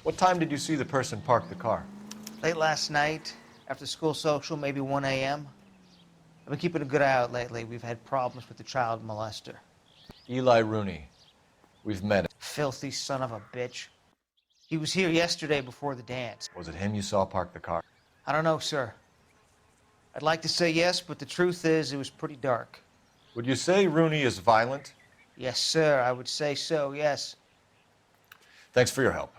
What time did you see the person park the car? Late last night, after school social, maybe 1 a.m. I've been keeping a good eye out lately. We've had problems with the child molester. Eli Rooney. We've met him. Filthy son of a bitch. He was here yesterday before the dance. Was it him you saw park the car? I don't know, sir. I'd like to say yes, but the truth is it was pretty dark. Would you say Rooney is violent? Yes, sir, I would say so, yes. Thanks for your help.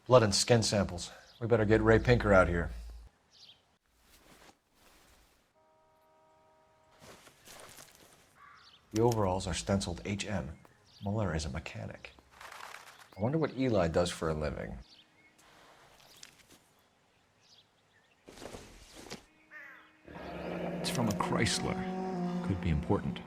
Blood and skin samples. We better get Ray Pinker out here. The overalls are stenciled HM. Muller is a mechanic. I wonder what Eli does for a living. It's from a Chrysler. Could be important.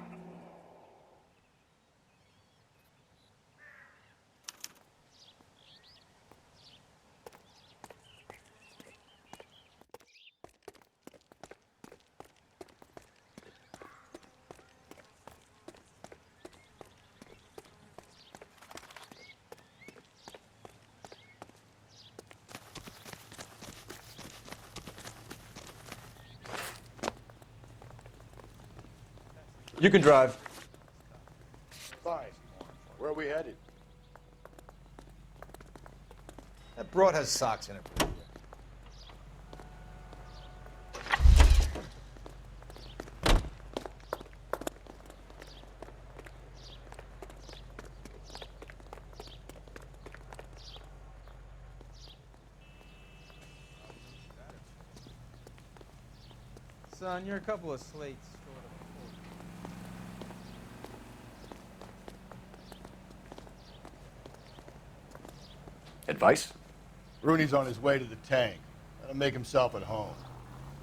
You can drive. Fine. Where are we headed? That broad has socks in it. Son, you're a couple of slates short of Advice? Rooney's on his way to the tank. Let him make himself at home.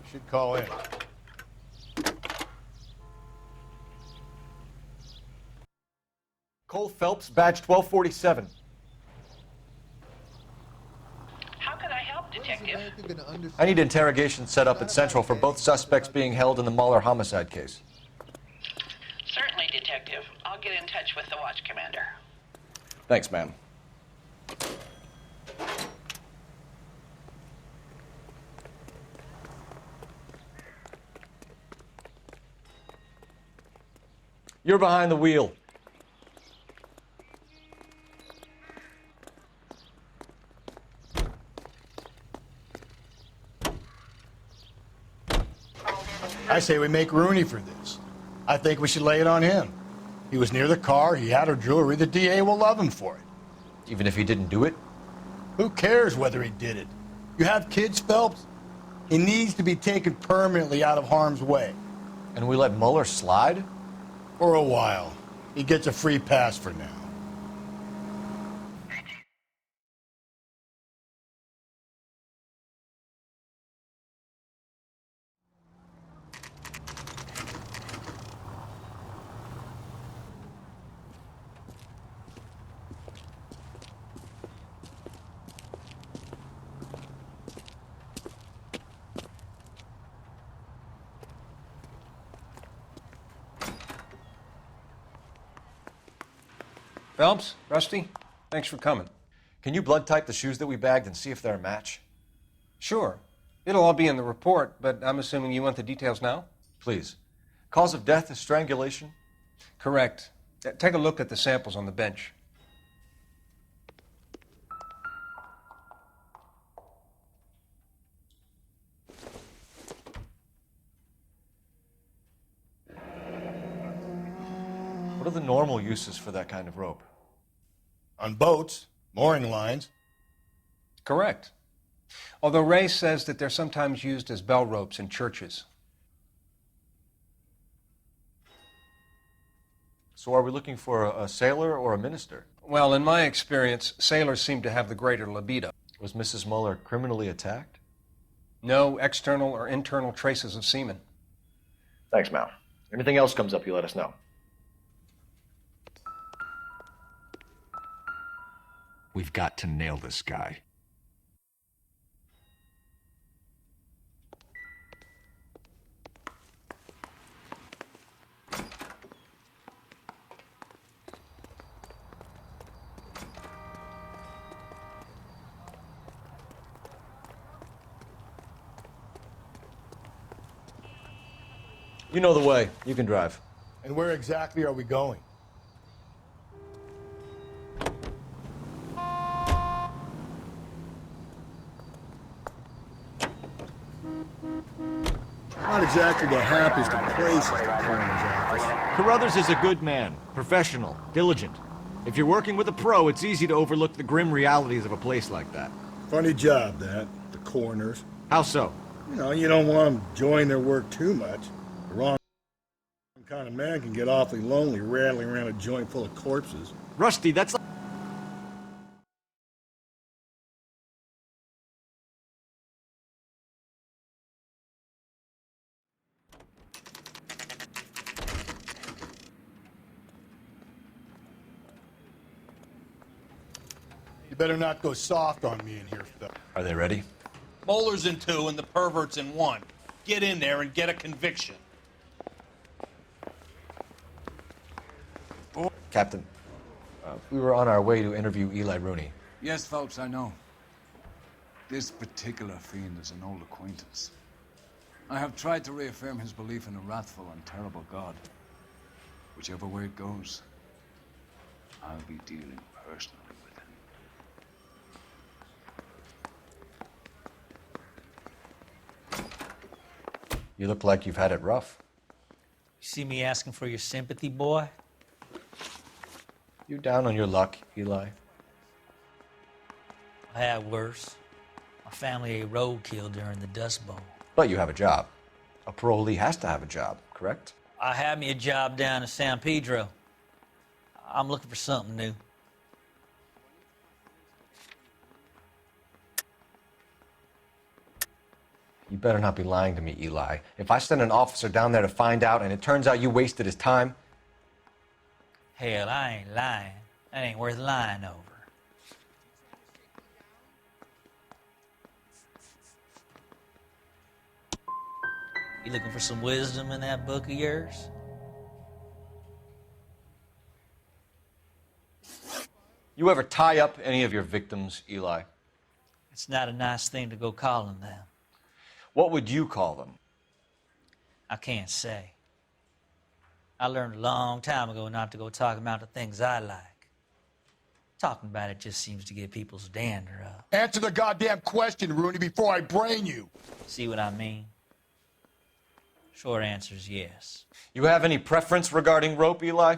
We should call in. Cole Phelps, badge 1247. How can I help, Detective? I need interrogation set up at Central for both suspects being held in the Muller homicide case. Certainly, Detective. I'll get in touch with the watch commander. Thanks, ma'am. You're behind the wheel. I say we make Rooney for this. I think we should lay it on him. He was near the car, he had her jewelry, the DA will love him for it. Even if he didn't do it? Who cares whether he did it? You have kids, Phelps? He needs to be taken permanently out of harm's way. And we let Muller slide? For a while. He gets a free pass for now. Phelps, Rusty, thanks for coming. Can you blood type the shoes that we bagged and see if they're a match? Sure. It'll all be in the report, but I'm assuming you want the details now? Please. Cause of death is strangulation? Correct. Take a look at the samples on the bench. What are the normal uses for that kind of rope? On boats, mooring lines. Correct. Although Ray says that they're sometimes used as bell ropes in churches. So are we looking for a sailor or a minister? Well, in my experience, sailors seem to have the greater libido. Was Mrs. Muller criminally attacked? No external or internal traces of semen. Thanks, Mal. Anything else comes up, you let us know. We've got to nail this guy. You know the way. You can drive. And where exactly are we going? Not exactly the happiest of places, the coroner's office. Carruthers is a good man, professional, diligent. If you're working with a pro, it's easy to overlook the grim realities of a place like that. Funny job, that. The coroner's. How so? You know, you don't want them enjoying their work too much. The wrong kind of man can get awfully lonely rattling around a joint full of corpses. Rusty, that's like... You better not go soft on me in here, Phil. Are they ready? Moeller's in 2 and the pervert's in 1. Get in there and get a conviction. Captain, we were on our way to interview Eli Rooney. Yes, Phelps, I know. This particular fiend is an old acquaintance. I have tried to reaffirm his belief in a wrathful and terrible God. Whichever way it goes, I'll be dealing personally with him. You look like you've had it rough. You see me asking for your sympathy, boy? You down on your luck, Eli? I had worse. My family ate roadkill during the Dust Bowl. But you have a job. A parolee has to have a job, correct? I had me a job down in San Pedro. I'm looking for something new. You better not be lying to me, Eli. If I send an officer down there to find out and it turns out you wasted his time... Hell, I ain't lying. That ain't worth lying over. You looking for some wisdom in that book of yours? You ever tie up any of your victims, Eli? It's not a nice thing to go calling them. What would you call them? I can't say. I learned a long time ago not to go talking about the things I like. Talking about it just seems to get people's dander up. Answer the goddamn question, Rooney, before I brain you. See what I mean? Short answer is yes. You have any preference regarding rope, Eli?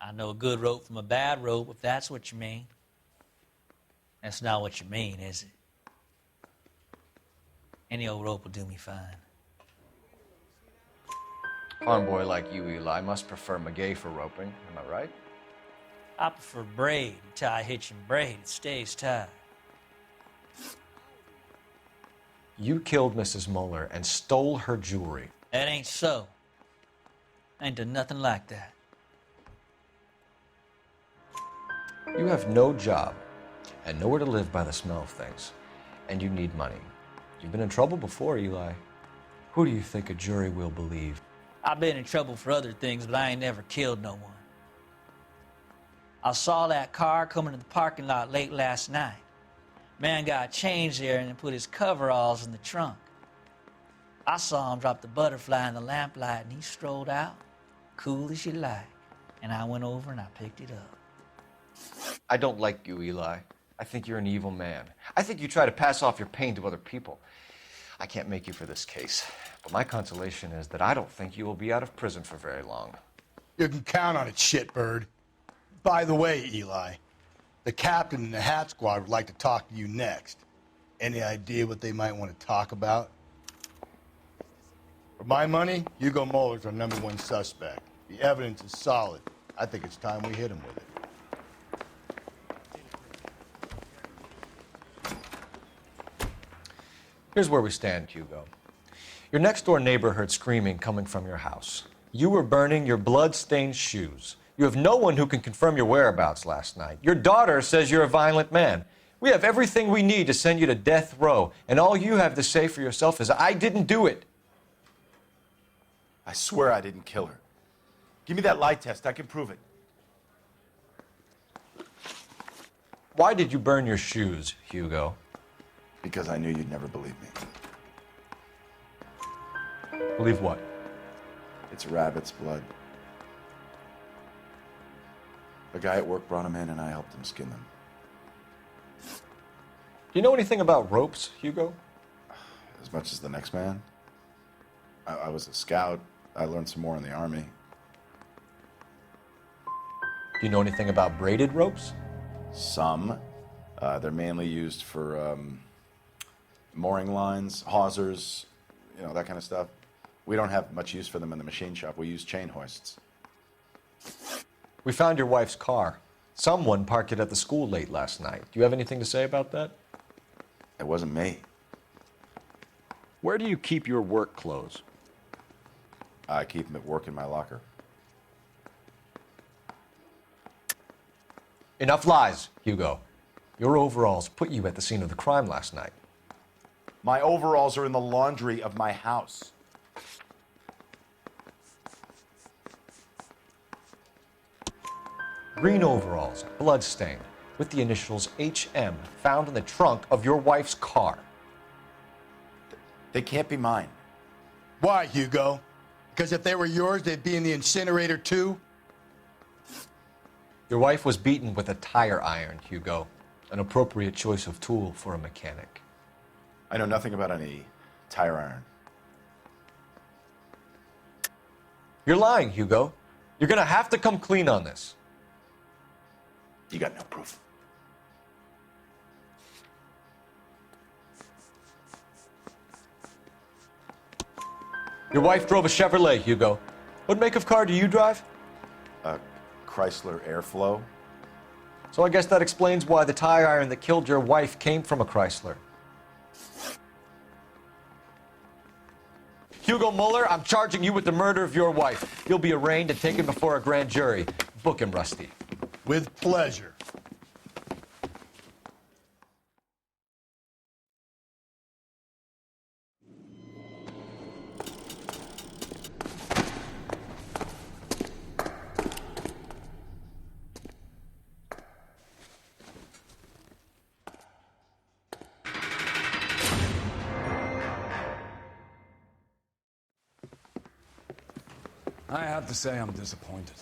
I know a good rope from a bad rope, if that's what you mean. That's not what you mean, is it? Any old rope will do me fine. Farm boy like you, Eli, must prefer McGay for roping. Am I right? I prefer braid. You tie a hitch and braid, it stays tied. You killed Mrs. Moeller and stole her jewelry. That ain't so. I ain't done nothing like that. You have no job and nowhere to live by the smell of things. And you need money. You've been in trouble before, Eli. Who do you think a jury will believe? I've been in trouble for other things, but I ain't never killed no one. I saw that car coming to the parking lot late last night. Man got changed there and then put his coveralls in the trunk. I saw him drop the butterfly in the lamplight and he strolled out, cool as you like. And I went over and I picked it up. I don't like you, Eli. I think you're an evil man. I think you try to pass off your pain to other people. I can't make you for this case, but my consolation is that I don't think you will be out of prison for very long. You can count on it, shitbird. By the way, Eli, the captain and the hat squad would like to talk to you next. Any idea what they might want to talk about? For my money, Hugo Moeller's our #1 suspect. The evidence is solid. I think it's time we hit him with it. Here's where we stand, Hugo. Your next-door neighbor heard screaming coming from your house. You were burning your blood-stained shoes. You have no one who can confirm your whereabouts last night. Your daughter says you're a violent man. We have everything we need to send you to death row, and all you have to say for yourself is, I didn't do it. I swear I didn't kill her. Give me that lie test. I can prove it. Why did you burn your shoes, Hugo? Because I knew you'd never believe me. Believe what? It's rabbit's blood. A guy at work brought him in and I helped him skin them. Do you know anything about ropes, Hugo? As much as the next man. I was a scout. I learned some more in the Army. Do you know anything about braided ropes? Some. They're mainly used for mooring lines, hawsers, that kind of stuff. We don't have much use for them in the machine shop. We use chain hoists. We found your wife's car. Someone parked it at the school late last night. Do you have anything to say about that? It wasn't me. Where do you keep your work clothes? I keep them at work in my locker. Enough lies, Hugo. Your overalls put you at the scene of the crime last night. My overalls are in the laundry of my house. Green overalls, blood-stained, with the initials HM found in the trunk of your wife's car. They can't be mine. Why, Hugo? Because if they were yours, they'd be in the incinerator too? Your wife was beaten with a tire iron, Hugo. An appropriate choice of tool for a mechanic. I know nothing about any tire iron. You're lying, Hugo. You're gonna have to come clean on this. You got no proof. Your wife drove a Chevrolet, Hugo. What make of car do you drive? A Chrysler Airflow. So I guess that explains why the tire iron that killed your wife came from a Chrysler. Hugo Mueller, I'm charging you with the murder of your wife. You'll be arraigned and taken before a grand jury. Book him, Rusty. With pleasure. I have to say I'm disappointed.